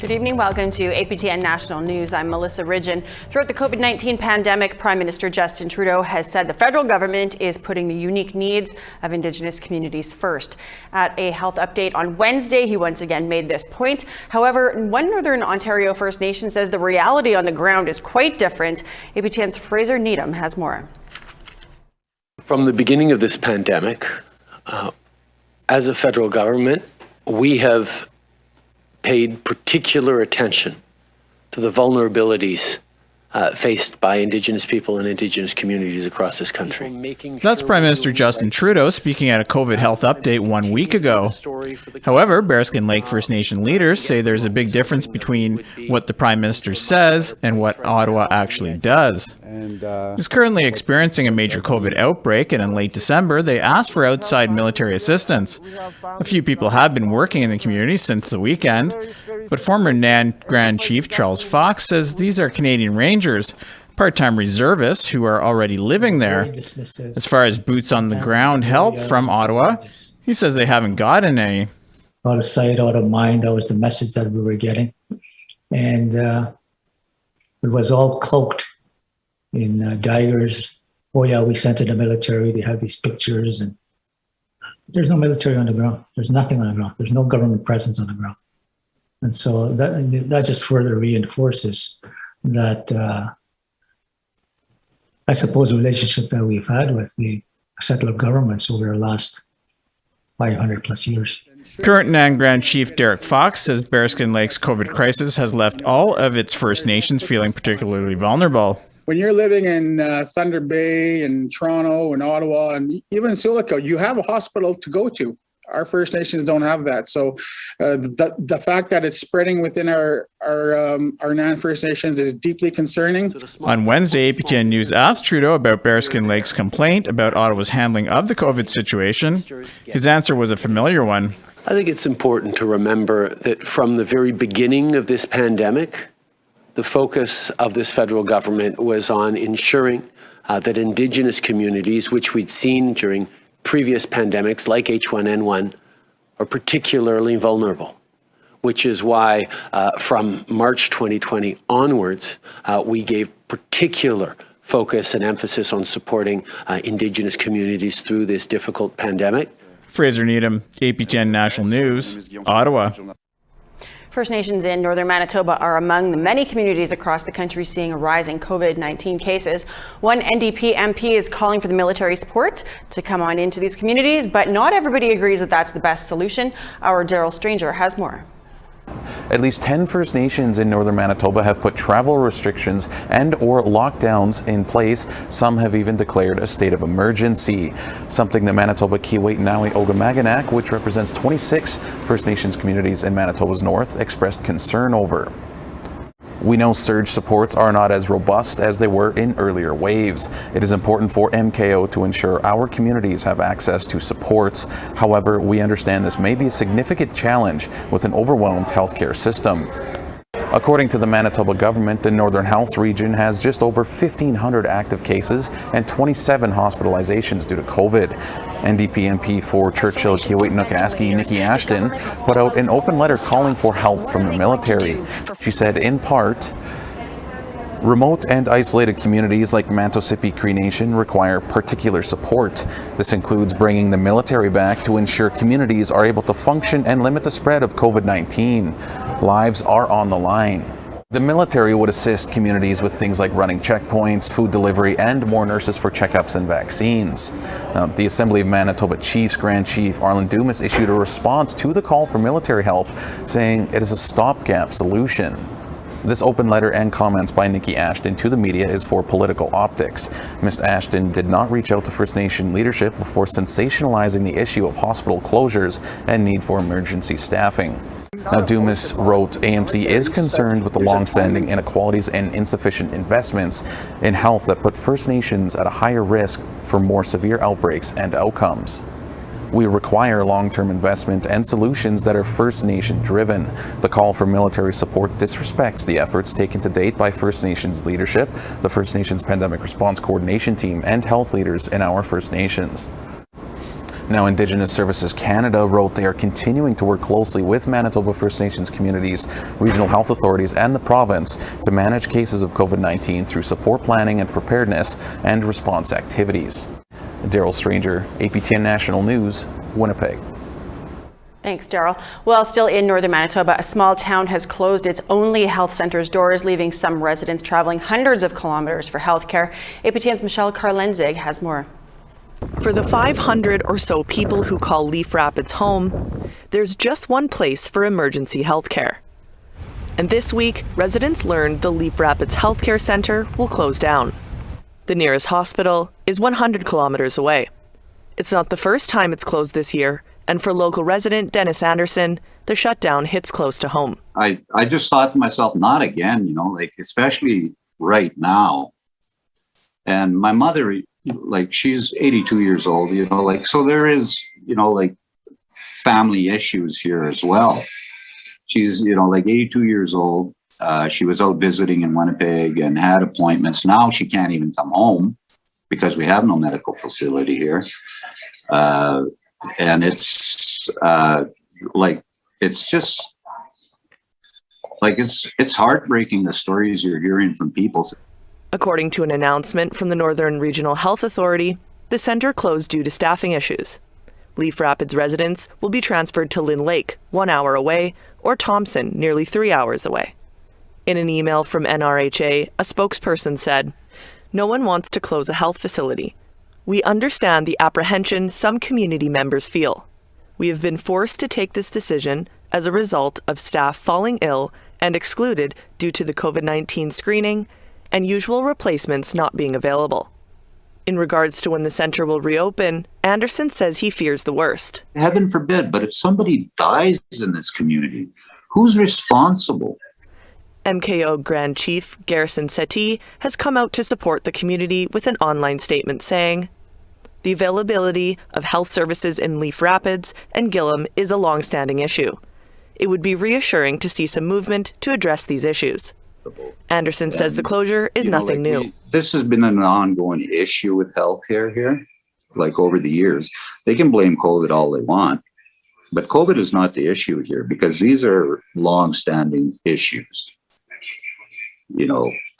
Good evening. Welcome to APTN National News. I'm Melissa Ridgen. Throughout the COVID-19 pandemic, Prime Minister Justin Trudeau has said the federal government is putting the unique needs of Indigenous communities first. At a health update on Wednesday, he once again made this point. However, one Northern Ontario First Nation says the reality on the ground is quite different. APTN's Fraser Needham has more. From the beginning of this pandemic, as a federal government, we have paid particular attention to the vulnerabilities faced by Indigenous people and Indigenous communities across this country. That's Prime Minister Justin Trudeau speaking at a COVID health update 1 week ago. However, Bearskin Lake First Nation leaders say there's a big difference between what the Prime Minister says and what Ottawa actually does. He's currently experiencing a major COVID outbreak, and in late December, they asked for outside military assistance. A few people have been working in the community since the weekend, but former NAN Grand Chief Charles Fox says these are Canadian Rangers, part-time reservists who are already living there. As far as boots on the ground help from Ottawa, he says they haven't gotten any. Out of sight, out of mind, that was the message that we were getting. And it was all cloaked in daggers. Oh yeah, we sent to the military. They have these pictures, and there's no military on the ground. There's nothing on the ground. There's no government presence on the ground. And so that just further reinforces that, I suppose, relationship that we've had with the settler governments over the last 500 plus years. Current NAN Grand Chief Derek Fox says Bearskin Lake's COVID crisis has left all of its First Nations feeling particularly vulnerable. When you're living in Thunder Bay and Toronto and Ottawa and even Silico, you have a hospital to go to. Our First Nations don't have that. So the fact that it's spreading within our non-First Nations is deeply concerning. On Wednesday, APTN News asked Trudeau about Bearskin Lake's complaint about Ottawa's handling of the COVID situation. His answer was a familiar one. I think it's important to remember that from the very beginning of this pandemic, the focus of this federal government was on ensuring that Indigenous communities, which we'd seen during previous pandemics like H1N1, are particularly vulnerable, which is why from March 2020 onwards, we gave particular focus and emphasis on supporting Indigenous communities through this difficult pandemic. Fraser Needham, APTN National News, Ottawa. First Nations in Northern Manitoba are among the many communities across the country seeing a rise in COVID-19 cases. One NDP MP is calling for the military support to come on into these communities, but not everybody agrees that that's the best solution. Our Daryl Stranger has more. At least 10 First Nations in Northern Manitoba have put travel restrictions and or lockdowns in place. Some have even declared a state of emergency, something the Manitoba Keewatin Ogamaganak, which represents 26 First Nations communities in Manitoba's north, expressed concern over. We know surge supports are not as robust as they were in earlier waves. It is important for MKO to ensure our communities have access to supports. However, we understand this may be a significant challenge with an overwhelmed healthcare system. According to the Manitoba government, the Northern Health region has just over 1,500 active cases and 27 hospitalizations due to COVID. NDP MP for Churchill Keewatin Nikki Ashton put out an open letter calling for help from the military. She said, in part, remote and isolated communities like Mantosippi Cree Nation require particular support. This includes bringing the military back to ensure communities are able to function and limit the spread of COVID-19. Lives are on the line. The military would assist communities with things like running checkpoints, food delivery, and more nurses for checkups and vaccines. The Assembly of Manitoba Chiefs Grand Chief Arlen Dumas issued a response to the call for military help, saying it is a stopgap solution. This open letter and comments by Nikki Ashton to the media is for political optics. Ms. Ashton did not reach out to First Nation leadership before sensationalizing the issue of hospital closures and need for emergency staffing. Now, Dumas wrote, AMC is concerned with the long-standing inequalities and insufficient investments in health that put First Nations at a higher risk for more severe outbreaks and outcomes. We require long-term investment and solutions that are First Nation driven. The call for military support disrespects the efforts taken to date by First Nations leadership, the First Nations Pandemic Response Coordination Team, and health leaders in our First Nations. Now, Indigenous Services Canada wrote they are continuing to work closely with Manitoba First Nations communities, regional health authorities, and the province to manage cases of COVID-19 through support planning and preparedness and response activities. Daryl Stranger, APTN National News, Winnipeg. Thanks, Daryl. Well, still in Northern Manitoba, a small town has closed its only health center's doors, leaving some residents traveling hundreds of kilometers for healthcare. APTN's Michelle Karlenzig has more. For the 500 or so people who call Leaf Rapids home, there's just one place for emergency healthcare. And this week, residents learned the Leaf Rapids Healthcare Centre will close down. The nearest hospital is 100 kilometers away. It's not the first time it's closed this year, and for local resident Dennis Anderson, the shutdown hits close to home. I just thought to myself, not again, especially right now. And my mother, she's 82 years old, so there is, family issues here as well. She's, 82 years old. She was out visiting in Winnipeg and had appointments. Now she can't even come home because we have no medical facility here. And it's it's heartbreaking, the stories you're hearing from people. According to an announcement from the Northern Regional Health Authority, the centre closed due to staffing issues. Leaf Rapids residents will be transferred to Lynn Lake, 1 hour away, or Thompson, nearly 3 hours away. In an email from NRHA, a spokesperson said, "No one wants to close a health facility. We understand the apprehension some community members feel. We have been forced to take this decision as a result of staff falling ill and excluded due to the COVID-19 screening and usual replacements not being available." In regards to when the centre will reopen, Anderson says he fears the worst. Heaven forbid, but if somebody dies in this community, who's responsible? MKO Grand Chief Garrison Settee has come out to support the community with an online statement saying, "The availability of health services in Leaf Rapids and Gillam is a long-standing issue. It would be reassuring to see some movement to address these issues." Anderson says the closure is nothing new. This has been an ongoing issue with healthcare here, over the years. They can blame COVID all they want, but COVID is not the issue here because these are long-standing issues.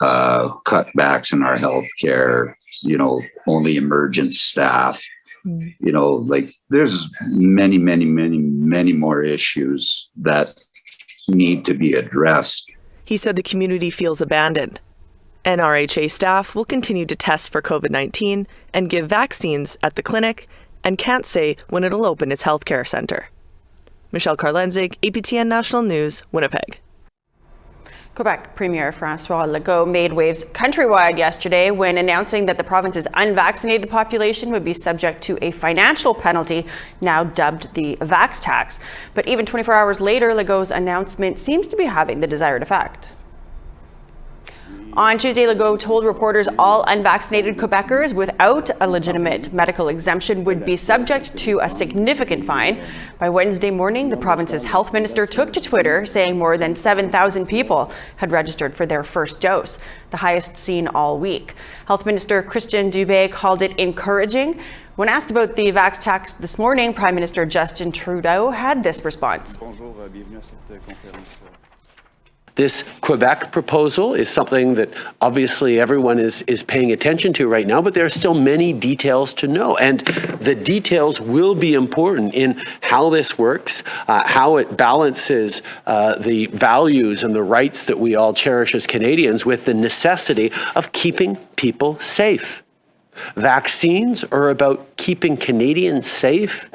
Cutbacks in our healthcare, only emergent staff, there's many, many, many, many more issues that need to be addressed. He said the community feels abandoned. NRHA staff will continue to test for COVID-19 and give vaccines at the clinic and can't say when it'll open its healthcare centre. Michelle Karlenzig, APTN National News, Winnipeg. Quebec Premier François Legault made waves countrywide yesterday when announcing that the province's unvaccinated population would be subject to a financial penalty, now dubbed the Vax tax. But even 24 hours later, Legault's announcement seems to be having the desired effect. On Tuesday, Legault told reporters all unvaccinated Quebecers without a legitimate medical exemption would be subject to a significant fine. By Wednesday morning, the province's health minister took to Twitter saying more than 7,000 people had registered for their first dose, the highest seen all week. Health Minister Christian Dubé called it encouraging. When asked about the Vax tax this morning, Prime Minister Justin Trudeau had this response. This Quebec proposal is something that obviously everyone is paying attention to right now, but there are still many details to know. And the details will be important in how this works, how it balances the values and the rights that we all cherish as Canadians with the necessity of keeping people safe. Vaccines are about keeping Canadians safe,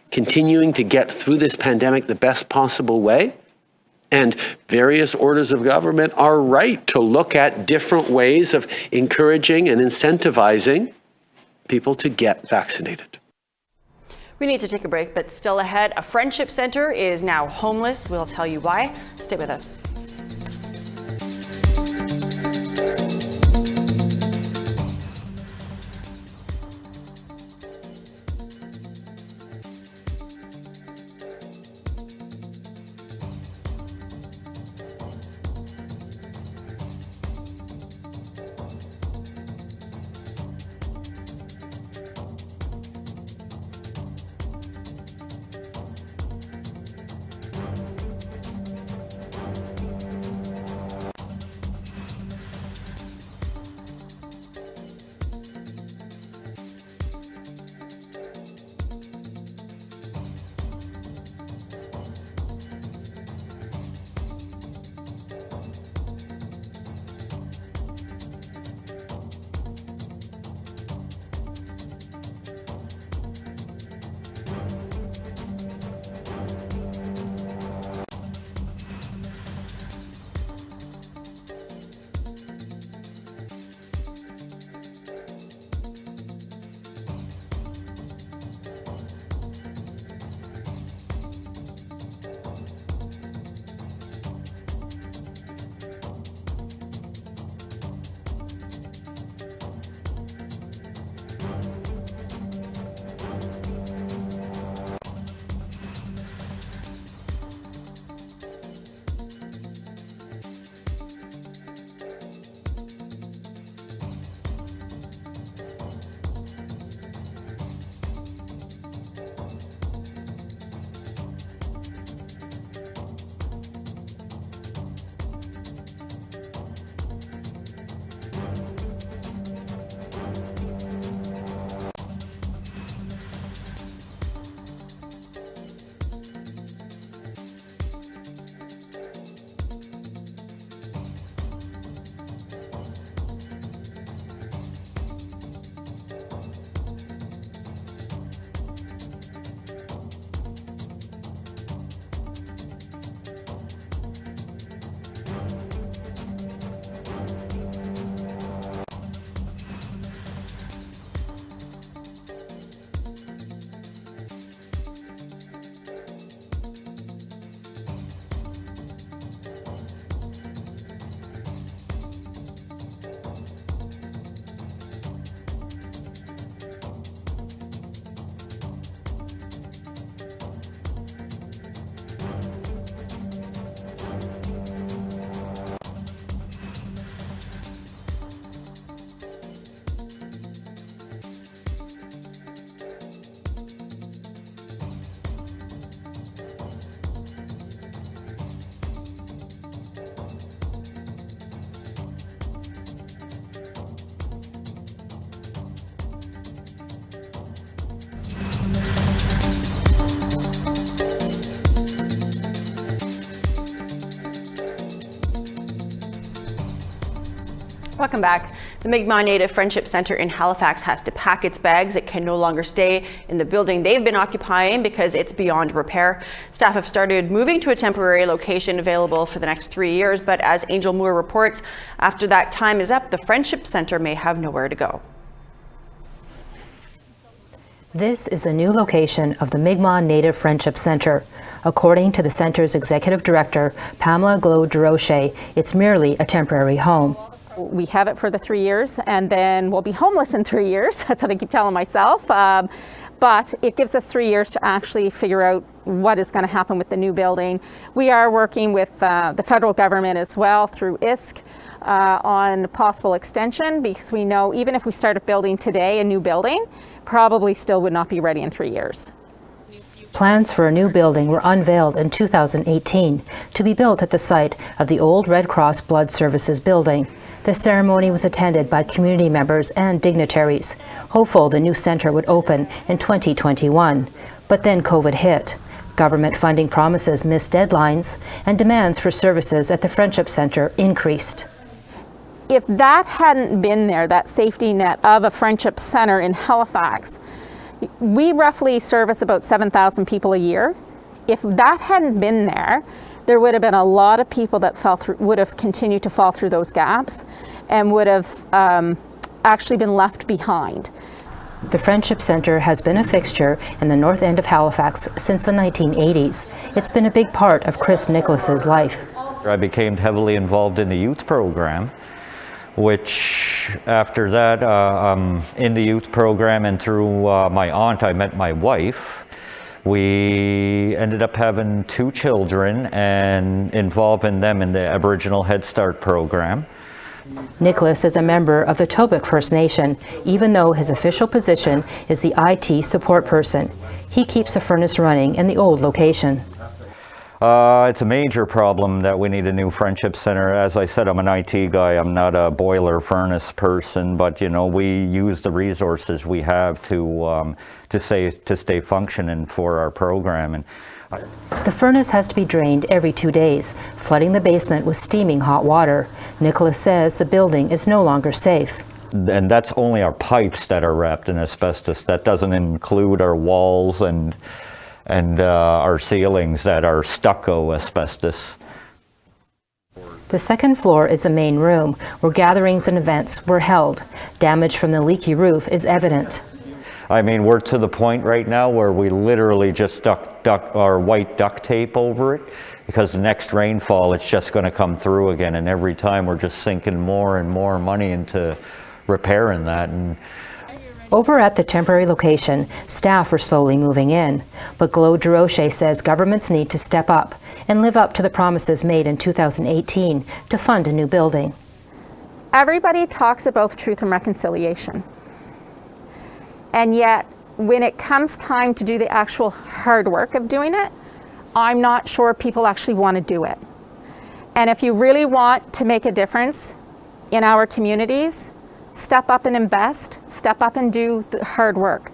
continuing to get through this pandemic the best possible way. And various orders of government are right to look at different ways of encouraging and incentivizing people to get vaccinated. We need to take a break, but still ahead, a friendship center is now homeless. We'll tell you why. Stay with us. Welcome back. The Mi'kmaq Native Friendship Centre in Halifax has to pack its bags. It can no longer stay in the building they've been occupying because it's beyond repair. Staff have started moving to a temporary location available for the next 3 years, but as Angel Moore reports, after that time is up, the Friendship Centre may have nowhere to go. This is the new location of the Mi'kmaq Native Friendship Centre. According to the centre's executive director, Pamela Glow-Durocher, it's merely a temporary home. We have it for the 3 years, and then we'll be homeless in 3 years. That's what I keep telling myself. But it gives us 3 years to actually figure out what is going to happen with the new building. We are working with the federal government as well through ISK on possible extension, because we know even if we start a building today, a new building, probably still would not be ready in 3 years. Plans for a new building were unveiled in 2018 to be built at the site of the old Red Cross Blood Services building. The ceremony was attended by community members and dignitaries, hopeful the new centre would open in 2021. But then COVID hit. Government funding promises missed deadlines, and demands for services at the Friendship Centre increased. If that hadn't been there, that safety net of a Friendship Centre in Halifax, we roughly service about 7,000 people a year. If that hadn't been there, there would have been a lot of people that would have continued to fall through those gaps and would have actually been left behind. The Friendship Centre has been a fixture in the north end of Halifax since the 1980s. It's been a big part of Chris Nicholas's life. I became heavily involved in the youth program, which after that, in the youth program and through my aunt, I met my wife. We ended up having 2 children and involving them in the Aboriginal Head Start program. Nicholas is a member of the Quebecs First Nation, even though his official position is the IT support person. He keeps the furnace running in the old location. It's a major problem that we need a new Friendship Centre. As I said, I'm an IT guy. I'm not a boiler furnace person, but you know, we use the resources we have to stay functioning for our program. The furnace has to be drained every 2 days, flooding the basement with steaming hot water. Nicholas says the building is no longer safe. And that's only our pipes that are wrapped in asbestos. That doesn't include our walls and our ceilings that are stucco asbestos. The second floor is the main room where gatherings and events were held. Damage from the leaky roof is evident. I mean, we're to the point right now where we literally just stuck our white duct tape over it, because the next rainfall it's just going to come through again, and every time we're just sinking more and more money into repairing that. And over at the temporary location, staff are slowly moving in, but Glow-Durocher says governments need to step up and live up to the promises made in 2018 to fund a new building. Everybody talks about truth and reconciliation. And yet, when it comes time to do the actual hard work of doing it, I'm not sure people actually want to do it. And if you really want to make a difference in our communities, step up and invest, step up and do the hard work.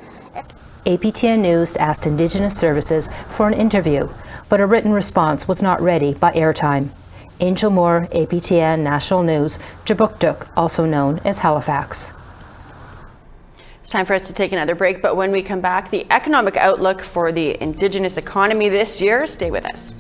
APTN News asked Indigenous Services for an interview, but a written response was not ready by airtime. Angel Moore, APTN National News, Jabukduk, also known as Halifax. It's time for us to take another break, but when we come back, the economic outlook for the Indigenous economy this year. Stay with us.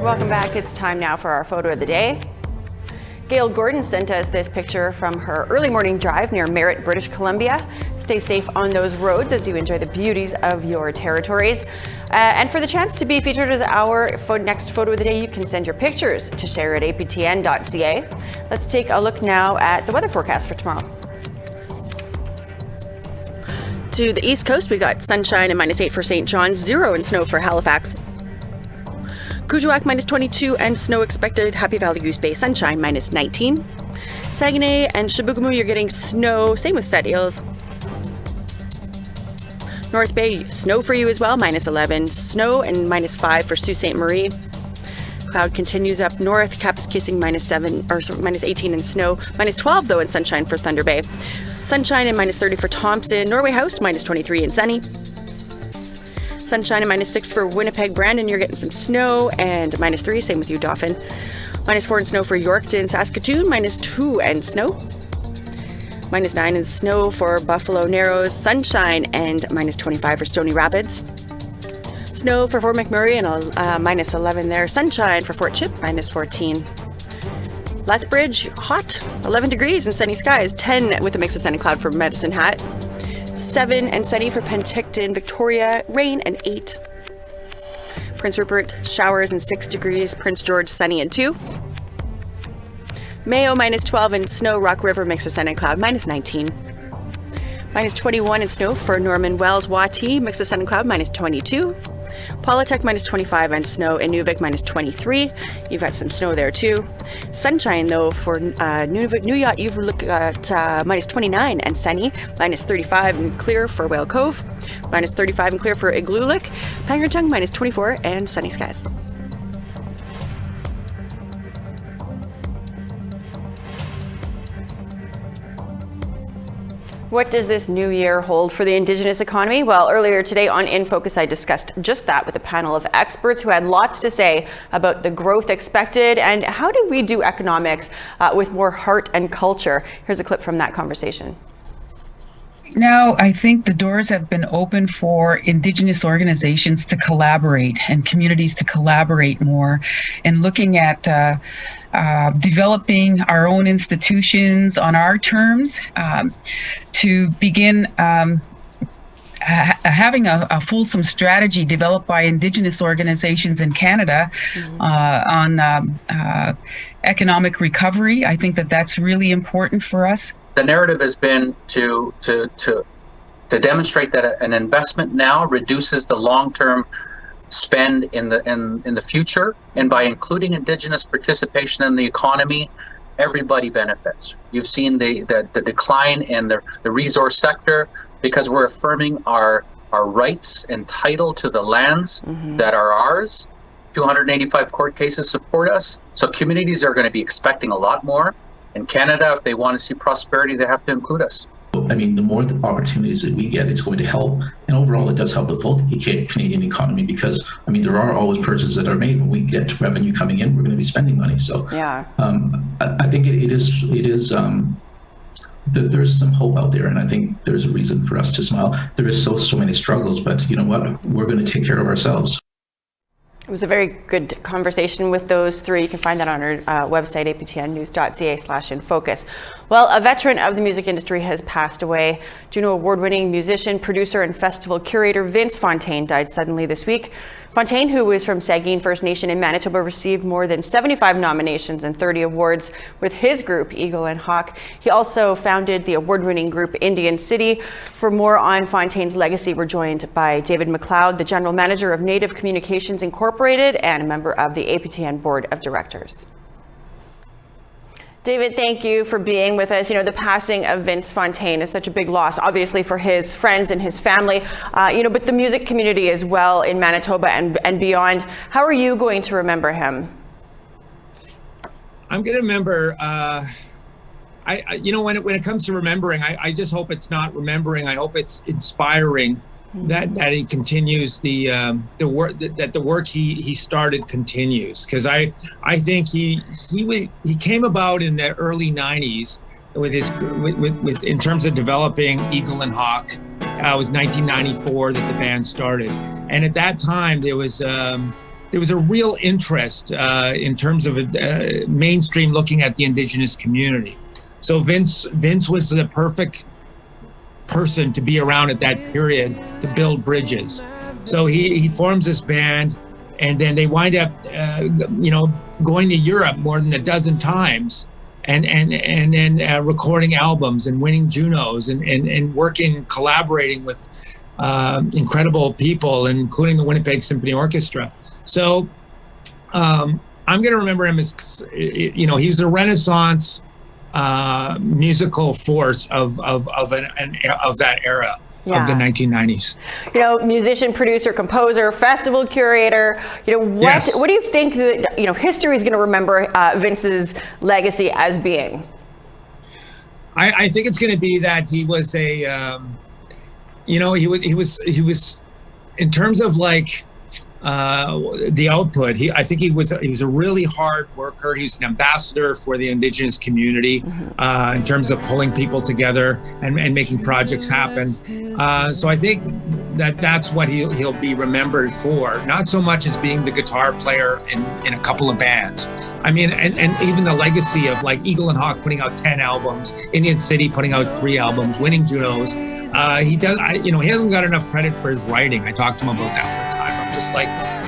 Welcome back. It's time now for our photo of the day. Gail Gordon sent us this picture from her early morning drive near Merritt, British Columbia. Stay safe on those roads as you enjoy the beauties of your territories. And for the chance to be featured as our next photo of the day, you can send your pictures to share at aptn.ca. Let's take a look now at the weather forecast for tomorrow. To the east coast, we got sunshine and -8 for St. John's, 0 and snow for Halifax. Kuujjuaq -22 and snow expected. Happy Valley Goose Bay sunshine -19. Saguenay and Chibougamau, you're getting snow. Same with Set Eels. North Bay, snow for you as well, -11. Snow and -5 for Sault Ste. Marie. Cloud continues up north. Kapuskasing -18 and snow. -12 though in sunshine for Thunder Bay. Sunshine and -30 for Thompson. Norway House -23 and sunny. Sunshine and -6 for Winnipeg. Brandon, you're getting some snow, and -3, same with you, Dauphin. -4 and snow for Yorkton. Saskatoon, -2 and snow. -9 and snow for Buffalo Narrows. Sunshine and -25 for Stony Rapids. Snow for Fort McMurray and -11 there. Sunshine for Fort Chip, -14. Lethbridge, hot, 11 degrees and sunny skies. 10 with a mix of sun and cloud for Medicine Hat. 7 and sunny for Penticton, Victoria, rain and 8. Prince Rupert, showers and 6 degrees. Prince George, sunny and 2. Mayo, -12 and snow. Rock River, mix of sun and cloud, -19. -21 and snow for Norman Wells. Wati, mix of sun and cloud, -22. Polytech, -25 and snow. Inuvik, -23. You've got some snow there too. Sunshine though for Nunavut, you've looked at -29 and sunny. -35 and clear for Whale Cove. -35 and clear for Igloolik. Pangnirtung, -24 and sunny skies. What does this new year hold for the Indigenous economy? Well, earlier today on In Focus, I discussed just that with a panel of experts who had lots to say about the growth expected and how do we do economics with more heart and culture. Here's a clip from that conversation. Now, I think the doors have been open for Indigenous organizations to collaborate and communities to collaborate more and looking at developing our own institutions on our terms to begin having a fulsome strategy developed by Indigenous organizations in Canada on economic recovery. I think that that's really important for us. The narrative has been to demonstrate that an investment now reduces the long-term spend in the future, and by including Indigenous participation in the economy, everybody benefits. You've seen the decline in the resource sector because we're affirming our rights and title to the lands that are ours. 285 court cases support us, so communities are going to be expecting a lot more. In Canada, if they want to see prosperity, they have to include us. I mean, the more the opportunities that we get, it's going to help. And overall, it does help the full Canadian economy because, I mean, there are always purchases that are made. When we get revenue coming in, we're going to be spending money. So yeah, I think there's some hope out there. And I think there's a reason for us to smile. There is so many struggles, but you know what? We're going to take care of ourselves. It was a very good conversation with those three. You can find that on our website, aptnnews.ca/infocus. Well, a veteran of the music industry has passed away. Juno Award-winning musician, producer, and festival curator Vince Fontaine died suddenly this week. Fontaine, who is from Saguenay First Nation in Manitoba, received more than 75 nominations and 30 awards with his group, Eagle and Hawk. He also founded the award-winning group Indian City. For more on Fontaine's legacy, we're joined by David McLeod, the General Manager of Native Communications Incorporated and a member of the APTN Board of Directors. David, thank you for being with us. You know, the passing of Vince Fontaine is such a big loss, obviously for his friends and his family, but the music community as well in Manitoba and beyond. How are you going to remember him? I'm going to remember, when it comes to remembering, I just hope it's not remembering. I hope it's inspiring. That he continues the work that the work he started continues, because I think he came about in the early 90s with in terms of developing Eagle and Hawk. It was 1994 that the band started, and at that time there was there was a real interest in terms of mainstream looking at the Indigenous community. So Vince was the perfect person to be around at that period to build bridges. So he forms this band, and then they wind up, going to Europe more than a dozen times, and then recording albums and winning Junos and working, collaborating with incredible people, including the Winnipeg Symphony Orchestra. So I'm going to remember him as, he was a Renaissance musical force of that era. Yeah. Of the 1990s. Musician, producer, composer, festival curator. What do you think that history is going to remember Vince's legacy as being? I think it's going to be that he was a, he was in terms of like the output. I think he was a really hard worker. He's an ambassador for the Indigenous community in terms of pulling people together and making projects happen. So I think that's what he'll be remembered for. Not so much as being the guitar player in a couple of bands. I mean, and even the legacy of like Eagle and Hawk putting out 10 albums, Indian City putting out 3 albums, winning Junos. He hasn't got enough credit for his writing. I talked to him about that one time. I'm just like,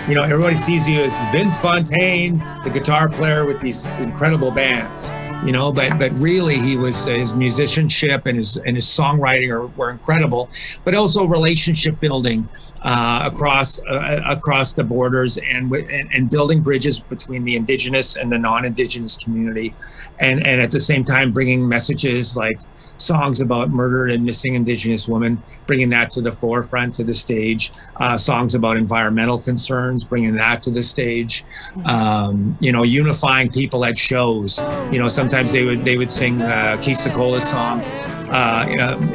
everybody sees you as Vince Fontaine, the guitar player with these incredible bands, but really he was, his musicianship and his songwriting were incredible, but also relationship building across the borders and building bridges between the Indigenous and the non-Indigenous community, and at the same time bringing messages like songs about murdered and missing Indigenous women, bringing that to the forefront, to the stage, songs about environmental concerns, bringing that to the stage, unifying people at shows. Sometimes they would sing Keith Secola's song,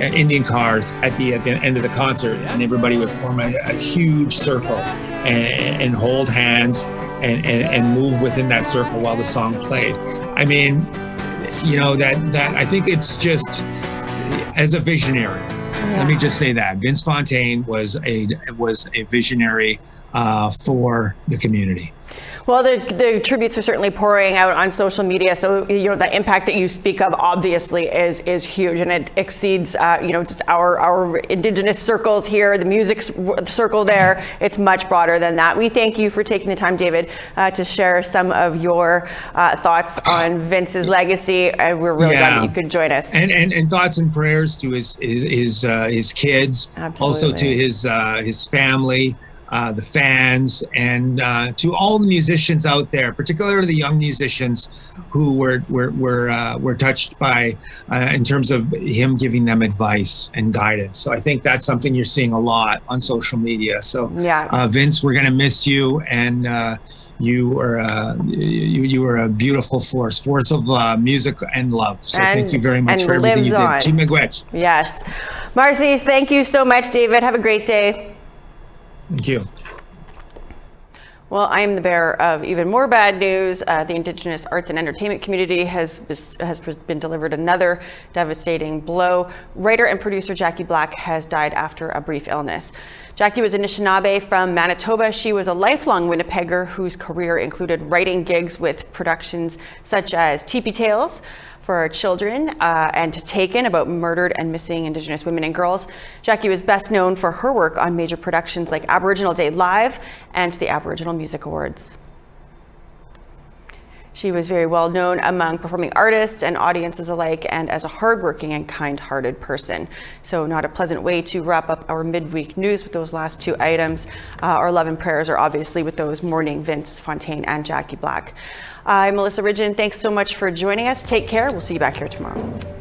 Indian Cars at the end of the concert, and everybody would form a huge circle and hold hands and move within that circle while the song played. I mean, that I think it's just as a visionary. Yeah. Let me just say that Vince Fontaine was a visionary for the community. Well, the tributes are certainly pouring out on social media. So, the impact that you speak of obviously is huge, and it exceeds, just our Indigenous circles here, the music circle there. It's much broader than that. We thank you for taking the time, David, to share some of your thoughts on Vince's legacy. And we're really glad that you could join us. And thoughts and prayers to his kids, Absolutely. Also to his family. The fans, and to all the musicians out there, particularly the young musicians who were touched by in terms of him giving them advice and guidance. So I think that's something you're seeing a lot on social media. So Vince, we're going to miss you, and you were a beautiful force of music and love. So thank you very much for everything you did. Chimegwech. Yes. Marcy, thank you so much, David. Have a great day. Thank you. Well, I am the bearer of even more bad news. The Indigenous arts and entertainment community has been delivered another devastating blow. Writer and producer Jackie Black has died after a brief illness. Jackie was a Anishinaabe from Manitoba. She was a lifelong Winnipegger whose career included writing gigs with productions such as Teepee Tales for our children and Taken, about murdered and missing Indigenous women and girls. Jackie was best known for her work on major productions like Aboriginal Day Live and the Aboriginal Music Awards. She was very well known among performing artists and audiences alike, and as a hardworking and kind-hearted person. So not a pleasant way to wrap up our midweek news with those last 2 items. Our love and prayers are obviously with those mourning Vince Fontaine and Jackie Black. I'm Melissa Ridgen. Thanks so much for joining us. Take care. We'll see you back here tomorrow.